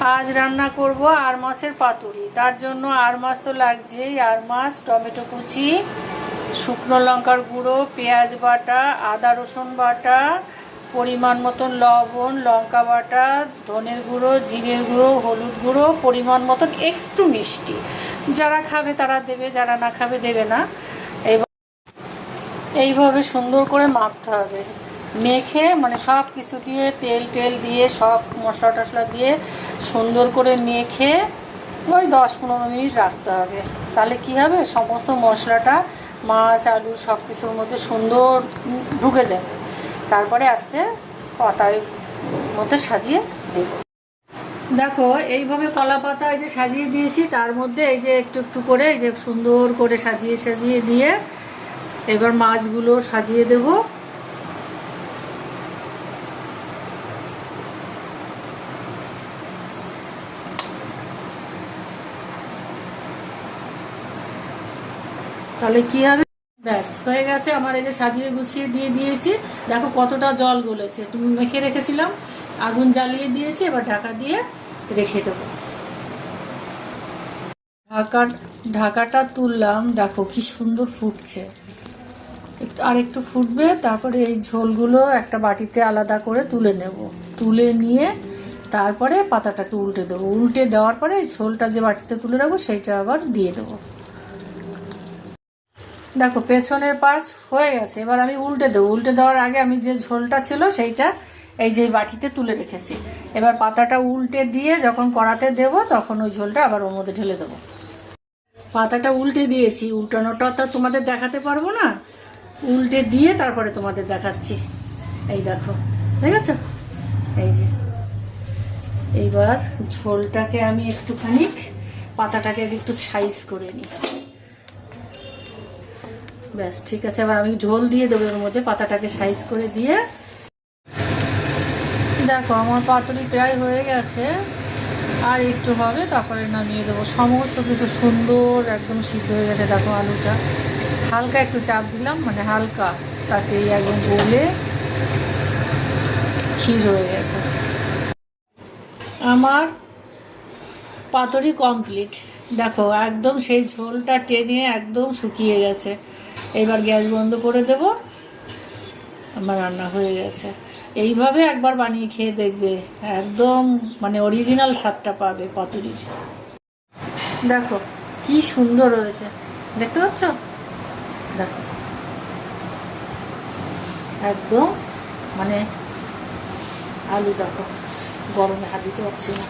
আজ রান্না করব আর মাছের পাতুরি। তার জন্য আর মাছ তো লাগছেই। আর মাছ, টমেটো কুচি, শুকনো লঙ্কার গুঁড়ো, পেঁয়াজ বাটা, আদা রসুন বাটা, পরিমাণ মতন লবণ, লঙ্কা বাটা, ধনের গুঁড়ো, জিরের গুঁড়ো, হলুদ গুঁড়ো, পরিমাণ মতন একটু মিষ্টি। যারা খাবে তারা দেবে, যারা না খাবে দেবে না। এইভাবে সুন্দর করে মাখতে হবে। মেখে মানে সব কিছু দিয়ে তেল দিয়ে সব মশলা টশলা দিয়ে সুন্দর করে মেখে ওই 10-15 মিনিট রাখতে হবে। তাহলে কি হবে, সমস্ত মশলাটা মাছ আলু সব কিছুর মধ্যে সুন্দর ঢুকে যাবে। তারপরে আস্তে পাতার মধ্যে সাজিয়ে দেব। দেখো এইভাবে কলা পাতা এই যে সাজিয়ে দিয়েছি, তার মধ্যে এই যে একটু একটু করে এই যে সুন্দর করে সাজিয়ে দিয়ে এবার মাছগুলো সাজিয়ে দেব। তাহলে কি হবে, ব্যাস হয়ে গেছে আমার। এই যে সাজিয়ে গুছিয়ে দিয়ে দিয়েছি, দেখো কতটা জল গলেছে। একটু মেখে রেখেছিলাম, আগুন জ্বালিয়ে দিয়েছি, এবার ঢাকা দিয়ে রেখে দেবো। ঢাকাটা তুললাম, দেখো কি সুন্দর ফুটছে। আর একটু ফুটবে, তারপরে এই ঝোলগুলো একটা বাটিতে আলাদা করে তুলে নেব। তুলে নিয়ে তারপরে পাতাটাকে উল্টে দেবো। উল্টে দেওয়ার পরে এই ঝোলটা যে বাটিতে তুলে রাখবো সেইটা আবার দিয়ে দেবো। দেখো পেছনের পাশ হয়ে গেছে, এবার আমি উল্টে দেবো। উল্টে দেওয়ার আগে আমি যে ঝোলটা ছিল সেইটা এই যে বাটিতে তুলে রেখেছি। এবার পাতাটা উল্টে দিয়ে যখন কড়াতে দেব তখন ওই ঝোলটা আবার ওর মধ্যে ঢেলে দেবো। পাতাটা উল্টে দিয়েছি, উল্টানোটা তো তোমাদের দেখাতে পারবো না, উল্টে দিয়ে তারপরে তোমাদের দেখাচ্ছি। এই দেখো, দেখেছ? এই যে এইবার ঝোলটাকে আমি একটুখানি পাতাটাকে একটু সাইজ করে নিই। ব্যাস ঠিক আছে, এবার আমি ঝোল দিয়ে দেবো এর মধ্যে, পাতাটাকে সাইজ করে দিয়ে। দেখো আমার পাতুরি প্রায় হয়ে গেছে, আর একটু হবে, তারপরে নামিয়ে দেবো। সমস্ত কিছু সুন্দর একদম সিদ্ধ হয়ে গেছে। দেখো আলুটা হালকা একটু চাপ দিলাম, মানে হালকা, তাতেই একদম গলে ক্ষীর হয়ে গেছে। আমার পাতুরি কমপ্লিট। দেখো একদম সেই ঝোলটা টেনে একদম শুকিয়ে গেছে। এবার গ্যাস বন্ধ করে দেব, আমার রান্না হয়ে গেছে। এইভাবে একবার বানিয়ে খেয়ে দেখবে, একদম মানে অরিজিনাল স্বাদটা পাবে পাতুরির। দেখো কি সুন্দর হয়েছে, দেখতে পাচ্ছ? দেখো একদম মানে আলু, দেখো গরমে হাত দিতে পারছি না।